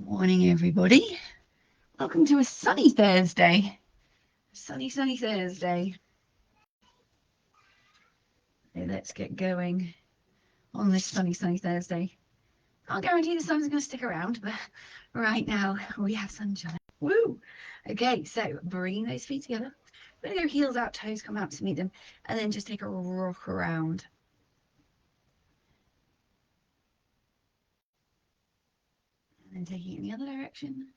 Morning, everybody. Welcome to a sunny Thursday. Sunny Thursday. Okay, let's get going on this sunny Thursday. Can't guarantee the sun's going to stick around, but right now we have sunshine. Woo! Okay, so bringing those feet together. We're going to go heels out, toes come out to meet them, and then just take a rock around. And then taking it in the other direction.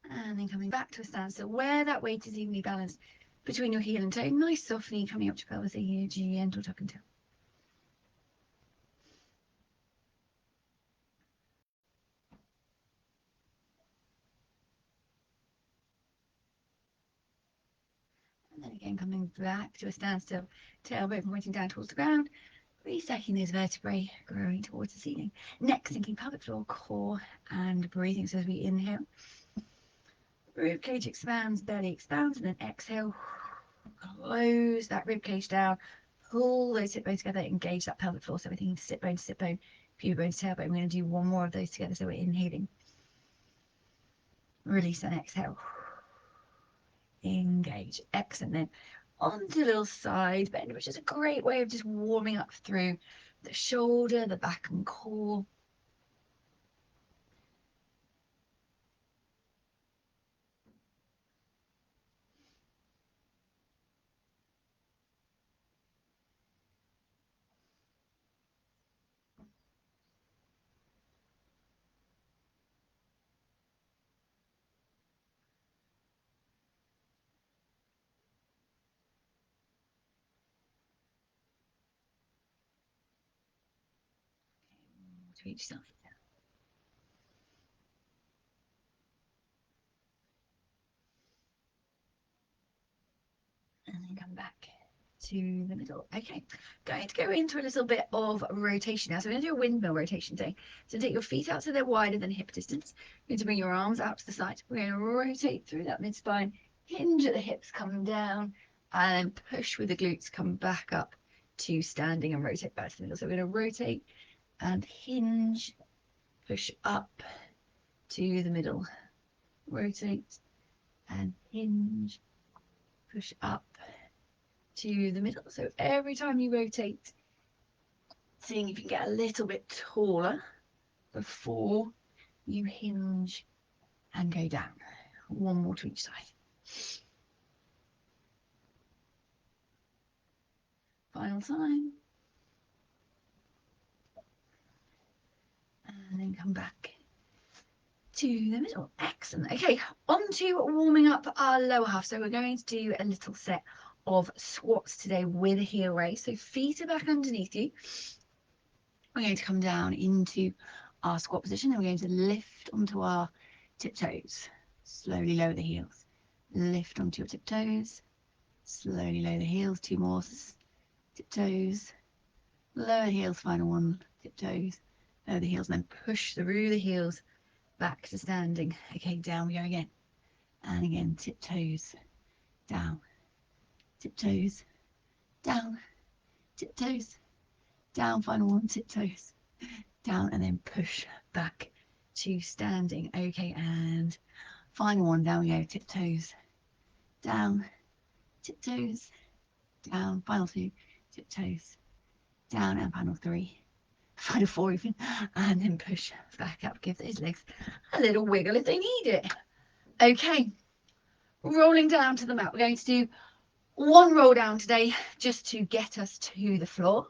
And then coming back to a standstill where that weight is evenly balanced between your heel and toe. Nice soft knee coming up to pelvis here, gentle tuck and tail. And then again coming back to a standstill, tailbone pointing down towards the ground, restacking those vertebrae, growing towards the ceiling. Neck sinking pelvic floor, core and breathing. So as we inhale, rib cage expands, belly expands, and then exhale, close that rib cage down, pull those hip bones together, engage that pelvic floor. So we're thinking sit bone to sit bone, pubic bone to tailbone. We're going to do one more of those together. So we're inhaling, release and exhale, engage, excellent. Then onto a little side bend, which is a great way of just warming up through the shoulder, the back and core. To each side. And then come back to the middle. Okay, going to go into a little bit of rotation now. So we're going to do a windmill rotation today. So take your feet out so they're wider than hip distance. You're going to bring your arms out to the side. We're going to rotate through that mid spine, hinge at the hips, come down, and push with the glutes, come back up to standing and rotate back to the middle. So we're going to rotate and hinge, push up to the middle, rotate and hinge, push up to the middle. So every time you rotate, seeing if you can get a little bit taller before you hinge and go down. One more to each side. Final time. And then come back to the middle. Excellent. Okay, on to warming up our lower half. So we're going to do a little set of squats today with a heel raise. So feet are back underneath you. We're going to come down into our squat position and we're going to lift onto our tiptoes. Slowly lower the heels. Lift onto your tiptoes. Slowly lower the heels. Two more. Tiptoes. Lower the heels. Final one. Tiptoes. Lower the heels and then push through the heels back to standing. Okay, down we go again. And again, tiptoes. Down. Tiptoes. Down. Tiptoes. Down. Final one. Tiptoes. Down and then push back to standing. Okay, and final one. Down we go. Tiptoes. Down. Tiptoes. Down. Final two. Tiptoes. Down and final three. Final four even. And then push back up. Give those legs a little wiggle if they need it. Okay. Rolling down to the mat. We're going to do one roll down today just to get us to the floor.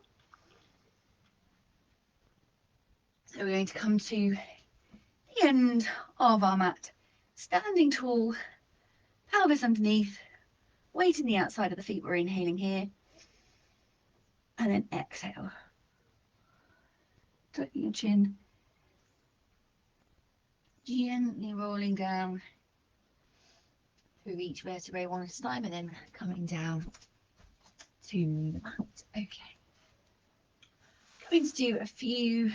So we're going to come to the end of our mat, standing tall, pelvis underneath, weight in the outside of the feet. We're inhaling here, and then exhale, tucking your chin, gently rolling down through each vertebrae one at a time, and then coming down to the mat. Okay, going to do a few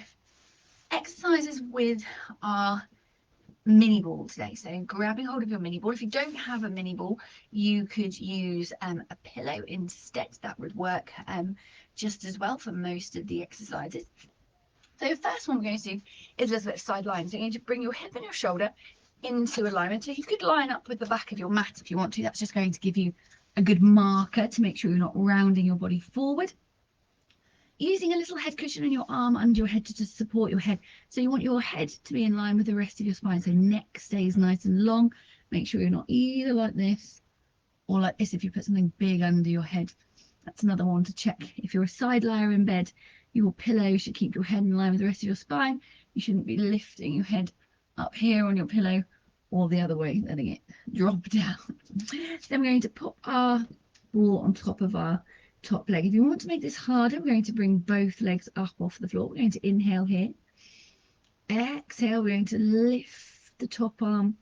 exercises with our mini ball today. So grabbing hold of your mini ball. If you don't have a mini ball, you could use a pillow instead. That would work just as well for most of the exercises. So the first one we're going to do is a little bit of side line. So you're going to bring your hip and your shoulder into alignment. So you could line up with the back of your mat if you want to. That's just going to give you a good marker to make sure you're not rounding your body forward. Using a little head cushion on your arm under your head to just support your head. So you want your head to be in line with the rest of your spine. So neck stays nice and long. Make sure you're not either like this or like this if you put something big under your head. That's another one to check. If you're a side lier in bed, your pillow should keep your head in line with the rest of your spine. You shouldn't be lifting your head up here on your pillow or the other way, letting it drop down. Then we're going to pop our ball on top of our top leg. If you want to make this harder, we're going to bring both legs up off the floor. We're going to inhale here. Exhale, we're going to lift the top arm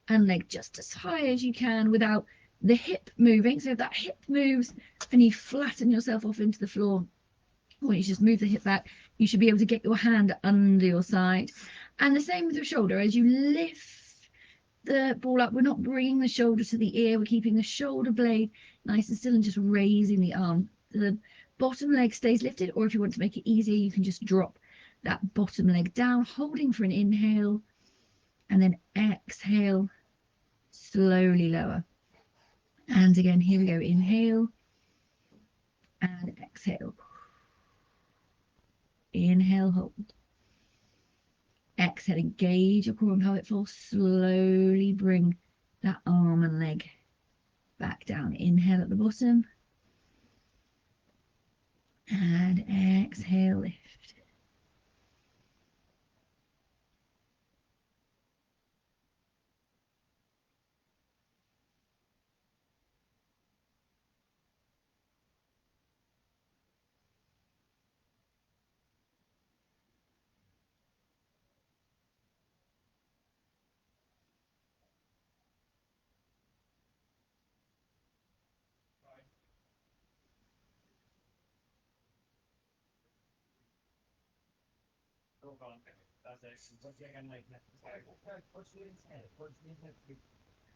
and leg just as high as you can without the hip moving. So if that hip moves and you flatten yourself off into the floor, or you just move the hip back, you should be able to get your hand under your side. And the same with your shoulder. As you lift the ball up, we're not bringing the shoulder to the ear, we're keeping the shoulder blade nice and still and just raising the arm. The bottom leg stays lifted, or if you want to make it easier, you can just drop that bottom leg down, holding for an inhale, and then exhale, slowly lower. And again, here we go, inhale and exhale. Inhale, hold. Exhale, engage your core and pelvic floor. Slowly bring that arm and leg back down. Inhale at the bottom. And exhale, lift.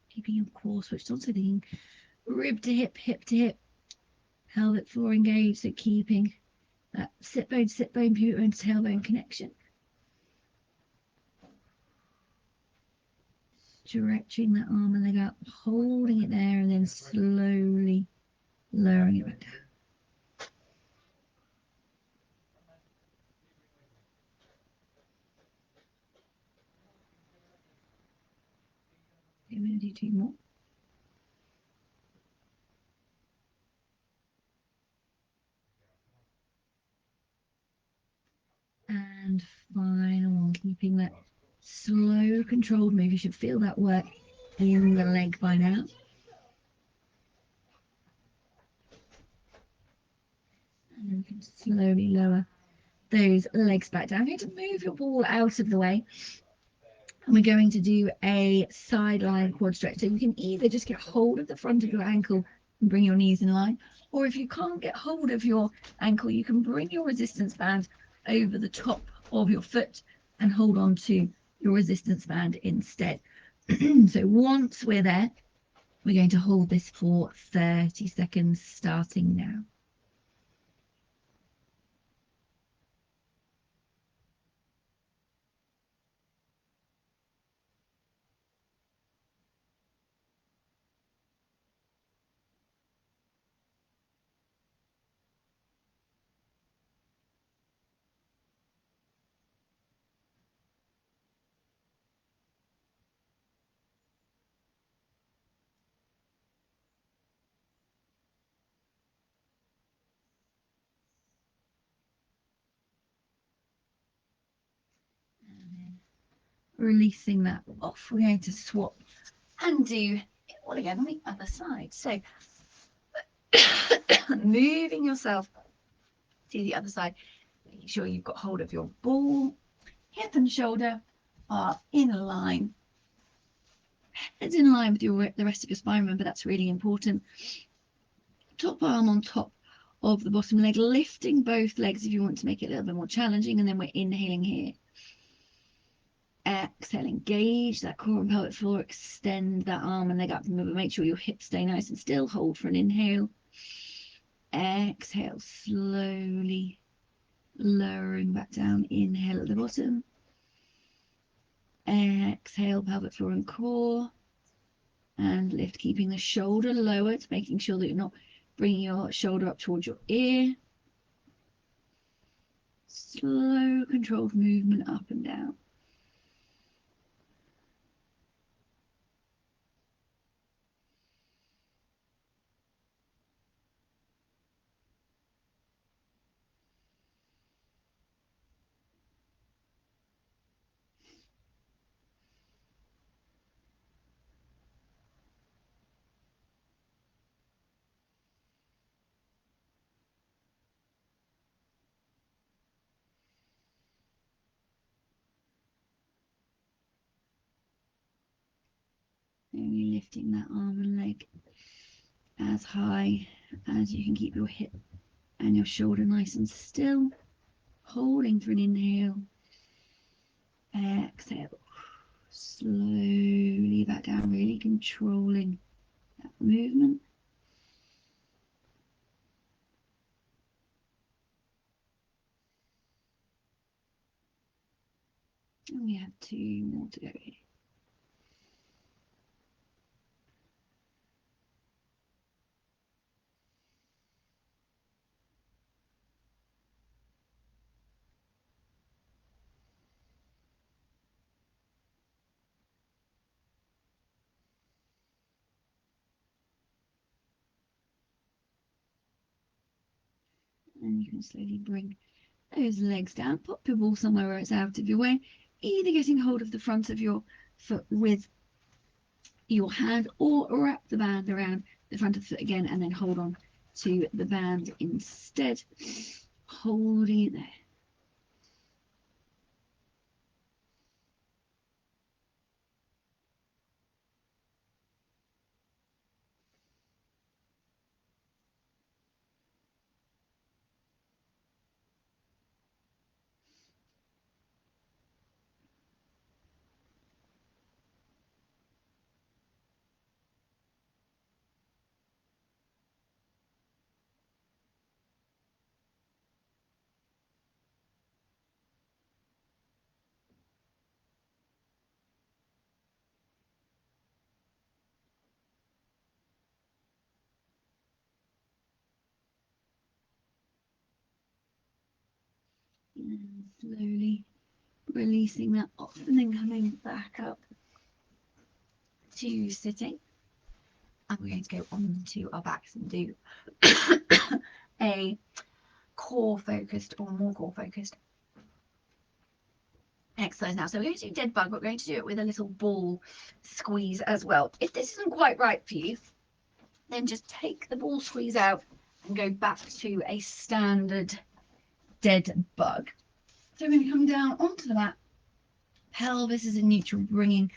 Keeping your core switched on, so thinking rib to hip, hip to hip, pelvic floor engaged, so keeping that sit bone, pubic bone to tailbone connection. Stretching that arm and leg up, holding it there, and then slowly lowering it back down. I'm going to do two more. And final one, keeping that slow, controlled move. You should feel that work in the leg by now. And then you can slowly lower those legs back down. You're going to move your ball out of the way. And we're going to do a sideline quad stretch. So you can either just get hold of the front of your ankle and bring your knees in line, or if you can't get hold of your ankle, you can bring your resistance band over the top of your foot and hold on to your resistance band instead. So once we're there, we're going to hold this for 30 seconds starting now. Releasing that off, we're going to swap and do it all again on the other side. So moving yourself to the other side, making sure you've got hold of your ball, hip and shoulder are in line. Head's in line with the rest of your spine. Remember, that's really important. Top arm on top of the bottom leg, lifting both legs if you want to make it a little bit more challenging, and then we're inhaling here. Exhale, engage that core and pelvic floor, extend that arm and leg up. Remember, make sure your hips stay nice and still. Hold for an inhale. Exhale, slowly lowering back down. Inhale at the bottom. Exhale, pelvic floor and core. And lift, keeping the shoulder lowered, making sure that you're not bringing your shoulder up towards your ear. Slow, controlled movement up and down. Only lifting that arm and leg as high as you can. Keep your hip and your shoulder nice and still. Holding for an inhale. Exhale. Slowly back down, really controlling that movement. And we have 2 more to go here. And you can slowly bring those legs down. Pop your ball somewhere where it's out of your way. Either getting hold of the front of your foot with your hand, or wrap the band around the front of the foot again and then hold on to the band instead. Holding it there. And slowly releasing that off and then coming back up to sitting. And we're going to go on to our backs and do a core focused or more core focused exercise now. So we're going to do dead bug, but we're going to do it with a little ball squeeze as well. If this isn't quite right for you, then just take the ball squeeze out and go back to a standard dead bug. So we're going to come down onto the mat. Pelvis is in neutral, bringing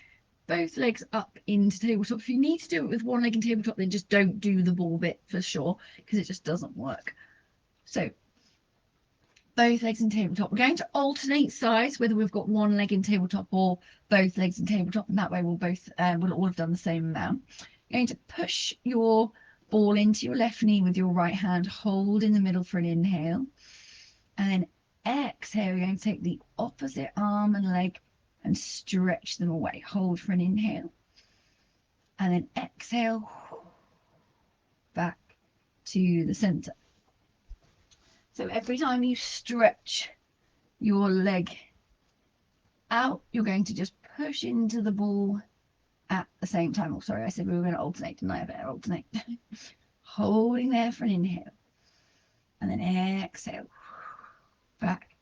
both legs up into tabletop. If you need to do it with one leg in tabletop, then just don't do the ball bit for sure, because it just doesn't work. So both legs in tabletop. We're going to alternate sides, whether we've got one leg in tabletop or both legs in tabletop, and that way we'll all have done the same amount. You're going to push your ball into your left knee with your right hand, hold in the middle for an inhale, and then exhale. You're going to take the opposite arm and leg and stretch them away. Hold for an inhale, and then exhale back to the center. So every time you stretch your leg out, you're going to just push into the ball at the same time. Oh, sorry, I said we were going to alternate, didn't I? I better alternate. Holding there for an inhale, and then exhale back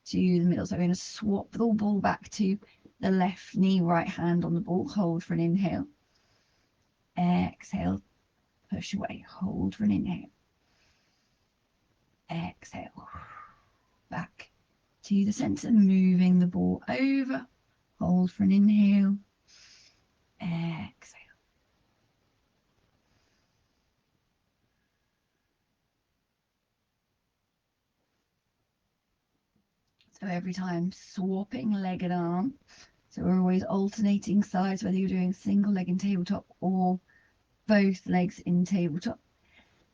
to the middle. So we're going to swap the ball back to the left knee, right hand on the ball. Hold for an inhale. Exhale, push away. Hold for an inhale. Exhale, back to the center, moving the ball over. Hold for an inhale. Exhale. So every time swapping leg and arm. So we're always alternating sides, whether you're doing single leg in tabletop or both legs in tabletop.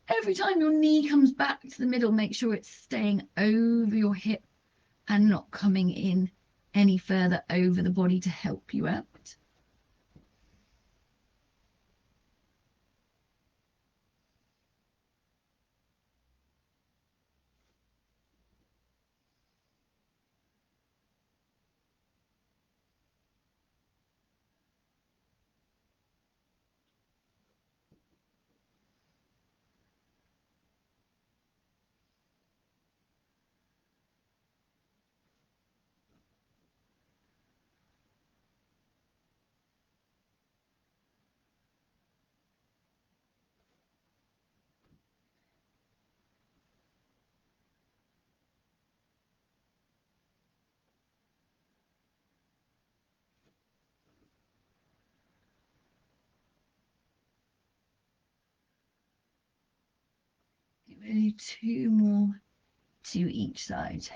Every time your knee comes back to the middle, make sure it's staying over your hip and not coming in any further over the body to help you out. Maybe 2 more to each side.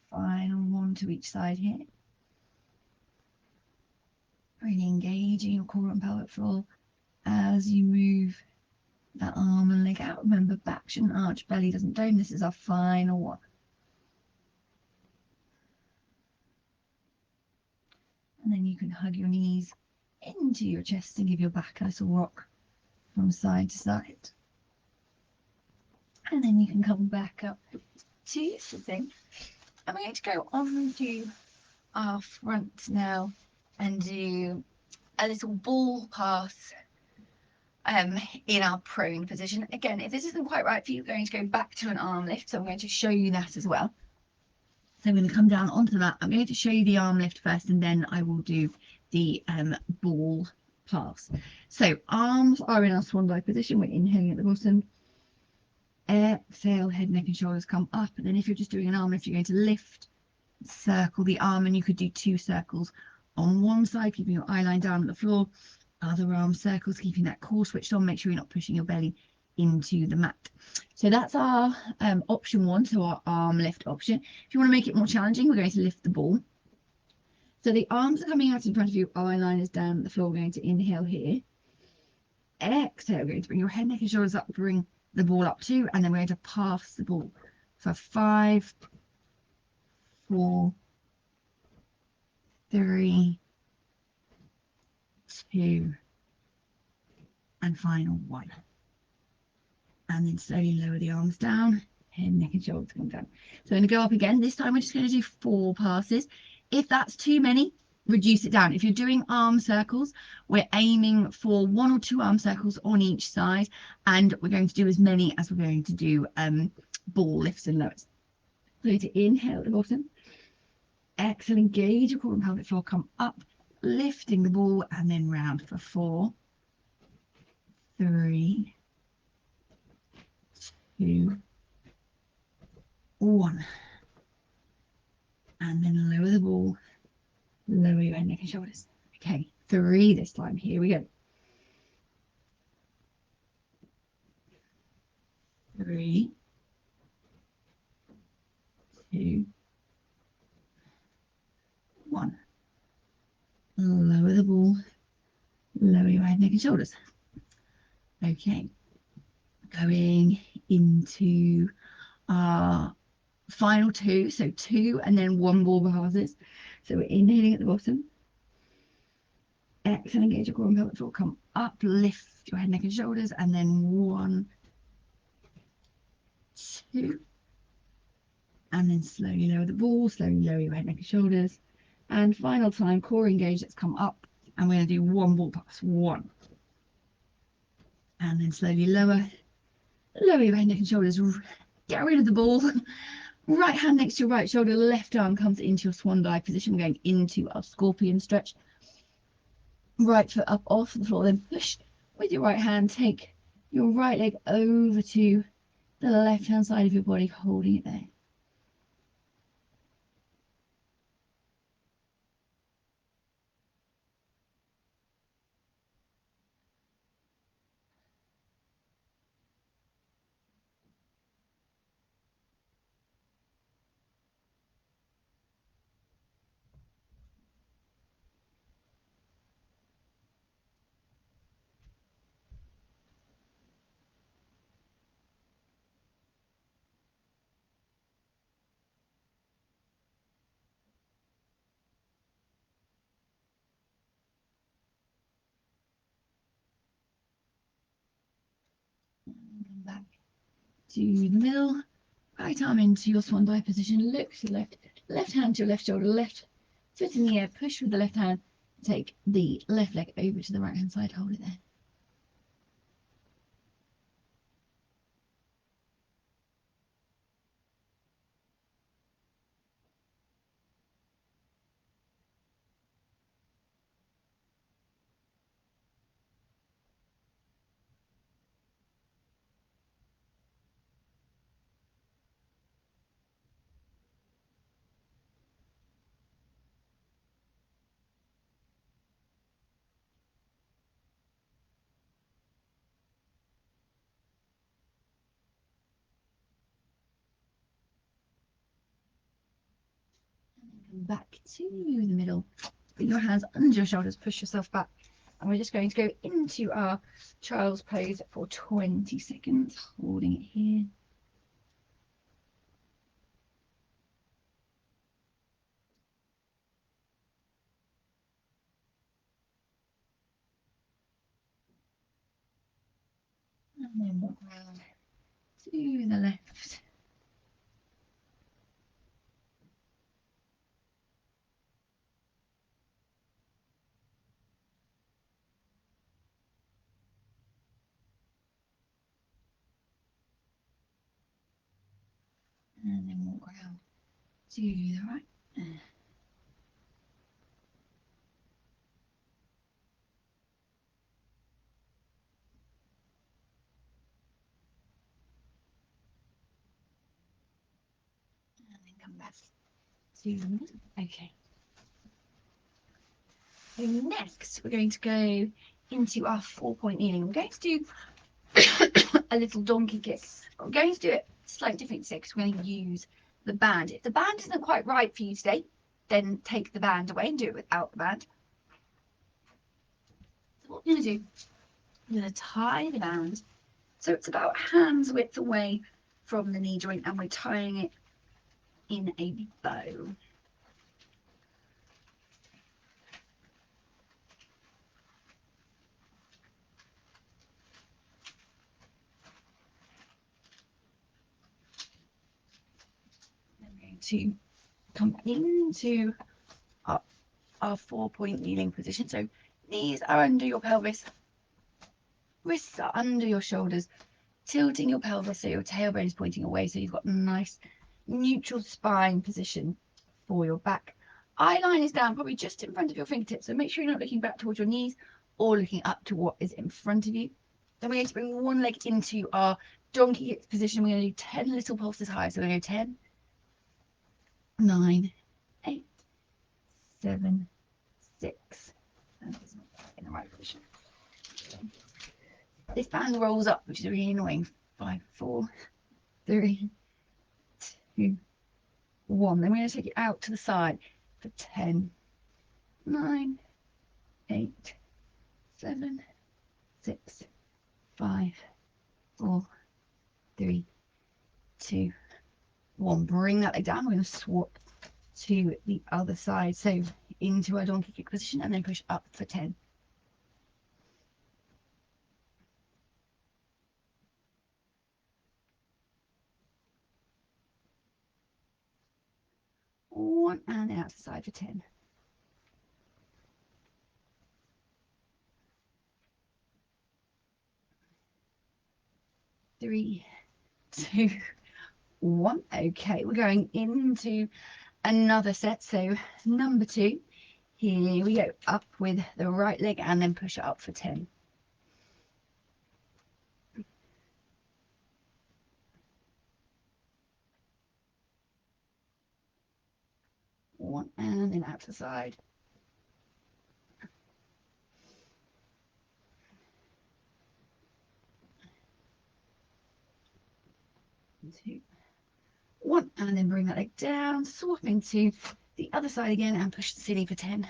Final one to each side here. Really engaging your core and pelvic floor as you move that arm and leg out. Remember, back shouldn't arch, belly doesn't dome. This is our final one. And then you can hug your knees into your chest and give your back a little rock from side to side. And then you can come back up to sitting. And we're going to go on to our front now and do a little ball pass in our prone position. Again, if this isn't quite right for you, we're going to go back to an arm lift. So I'm going to show you that as well. So I'm going to come down onto the mat. I'm going to show you the arm lift first, and then I will do the ball pass. So arms are in our swan dive position. We're inhaling at the bottom. Exhale, head, neck and shoulders come up. And then if you're just doing an arm lift, you're going to lift, circle the arm, and you could do 2 circles on one side, keeping your eye line down at the floor. Other arm circles, keeping that core switched on. Make sure you're not pushing your belly into the mat. So that's our option 1, so our arm lift option. If you want to make it more challenging, we're going to lift the ball. So the arms are coming out in front of you, eye line is down at the floor. We're going to inhale here. Exhale, we're going to bring your head, neck and shoulders up, bring the ball up too, and then we're going to pass the ball for 5, 4, 3, 2, and final 1. And then slowly lower the arms down, head, neck and shoulders come down. So I'm going to go up again. This time we're just going to do 4 passes. If that's too many, reduce it down. If you're doing arm circles, we're aiming for 1 or 2 arm circles on each side, and we're going to do as many as we're going to do ball lifts and lowers. So to inhale at the bottom, exhale, engage your core and pelvic floor, come up, lifting the ball, and then round for 4, 3, 2, 1. And then lower the ball, lower your head, neck and shoulders. Okay, 3 this time. Here we go. 3, 2, 1. Lower the ball, lower your head, neck and shoulders. Okay, going into our final 2. So 2 and then 1 ball passes. So we're inhaling at the bottom. Exhale, engage your core and pelvic floor. Come up, lift your head, neck and shoulders, and then 1, 2. And then slowly lower the ball, slowly lower your head, neck and shoulders. And final time, core engage, let's come up. And we're going to do 1 ball pass. 1. And then slowly lower your head, neck and shoulders. Get rid of the ball. Right hand next to your right shoulder, left arm comes into your swan dive position. We're going into our scorpion stretch. Right foot up off the floor, then push with your right hand. Take your right leg over to the left hand side of your body, holding it there. to the middle, right arm into your swan dive position, look to the left, left hand to your left shoulder, left foot in the air, push with the left hand, take the left leg over to the right hand side, hold it there. Come back to the middle. Put your hands under your shoulders, push yourself back. And we're just going to go into our child's pose for 20 seconds, holding it here. And then walk around to the left. And then walk around to the right. And then come back to the middle. Okay. So next, we're going to go into our 4-point kneeling. We're going to do a little donkey kick. We're going to do it slightly different today because we're going to use the band. If the band isn't quite right for you today, then take the band away and do it without the band. So what we're going to do, we're going to tie the band so it's about hands width away from the knee joint, and we're tying it in a bow. Then we're going to come into our 4-point kneeling position. So knees are under your pelvis, wrists are under your shoulders, tilting your pelvis so your tailbone is pointing away, so you've got a nice neutral spine position for your back. Eye line is down, probably just in front of your fingertips, so make sure you're not looking back towards your knees or looking up to what is in front of you. Then we're going to bring one leg into our donkey kick position. We're going to do 10 little pulses high. So we're going to go 10, 9, 8, 7, 6. And it's not in the right position. This band rolls up, which is really annoying. 5, 4, 3, 2, 1. Then we're going to take it out to the side for 10, 9, 8, 7, 6, 5, 4, 3, 2, 1. Bring that leg down. We're going to swap to the other side. So into our donkey kick position and then push up for 10. One, and then out to the side for 10. 3, 2, 1. Okay, we're going into another set. So number 2. Here we go. Up with the right leg and then push it up for 10. 1, and then out to the side. 2, 1, and then bring that leg down, swapping to the other side again and push the ceiling for 10.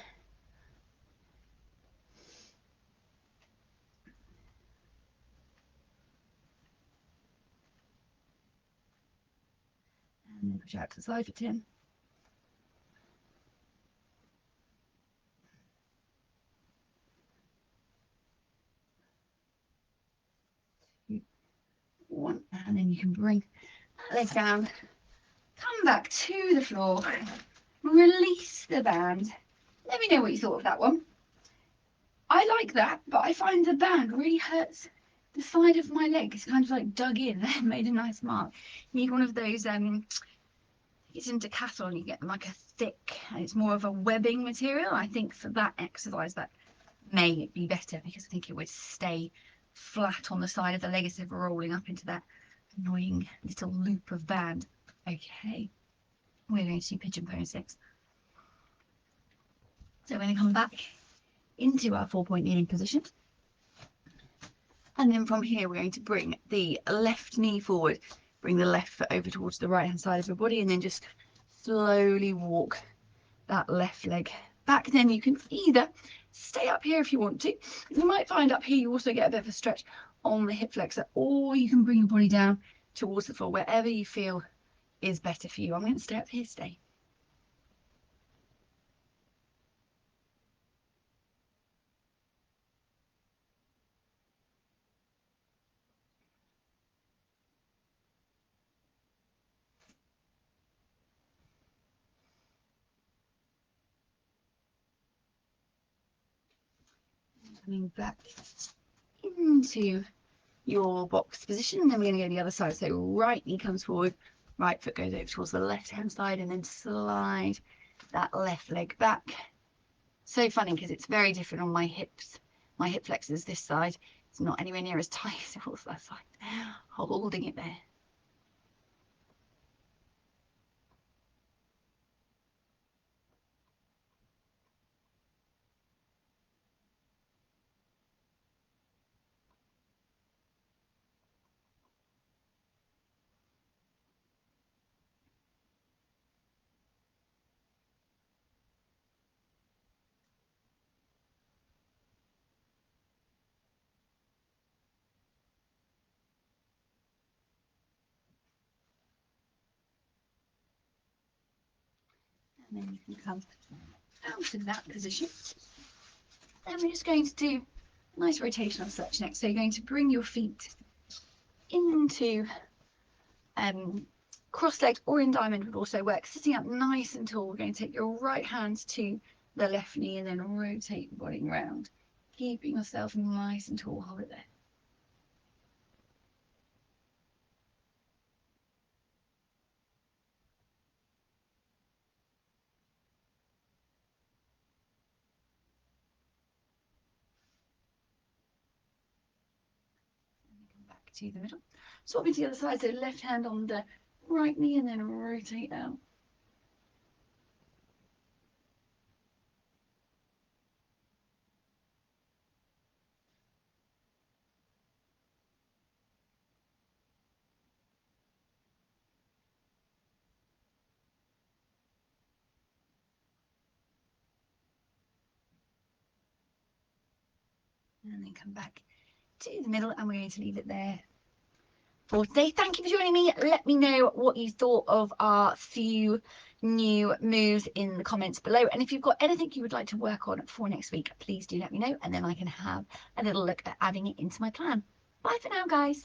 And then push out to the side for 10. 2, one, and then you can bring that leg down, come back to the floor, release the band. Let me know what you thought of that one. I like that, but I find the band really hurts the side of my leg. It's kind of like dug in and made a nice mark. You need one of those, it's in Decathlon, you get like a thick, and it's more of a webbing material. I think for that exercise, that may be better because I think it would stay flat on the side of the leg instead of rolling up into that annoying little loop of band. Okay, we're going to do pigeon pose next. So we're going to come back into our 4-point kneeling position. And then from here, we're going to bring the left knee forward, bring the left foot over towards the right hand side of your body, and then just slowly walk that left leg back. Then you can either stay up here if you want to. You might find up here you also get a bit of a stretch on the hip flexor, or you can bring your body down towards the floor, wherever you feel is better for you. I'm going to stay up here, stay. Coming back into your box position, and then we're going to go to the other side. So right knee comes forward, right foot goes over towards the left hand side, and then slide that left leg back. So funny because it's very different on my hips. My hip flexors this side, it's not anywhere near as tight as it was that side. Holding it there. And then you can come out of that position. Then we're just going to do a nice rotational stretch next. So you're going to bring your feet into cross-legged or in diamond would also work. Sitting up nice and tall, we're going to take your right hand to the left knee and then rotate your body around, keeping yourself nice and tall. Hold it there. Back to the middle. Swap into the other side, so left hand on the right knee and then rotate out. And then come back to the middle, and we're going to leave it there for today. Thank you for joining me. Let me know what you thought of our few new moves in the comments below, and if you've got anything you would like to work on for next week, please do let me know, and then I can have a little look at adding it into my plan. Bye for now, guys.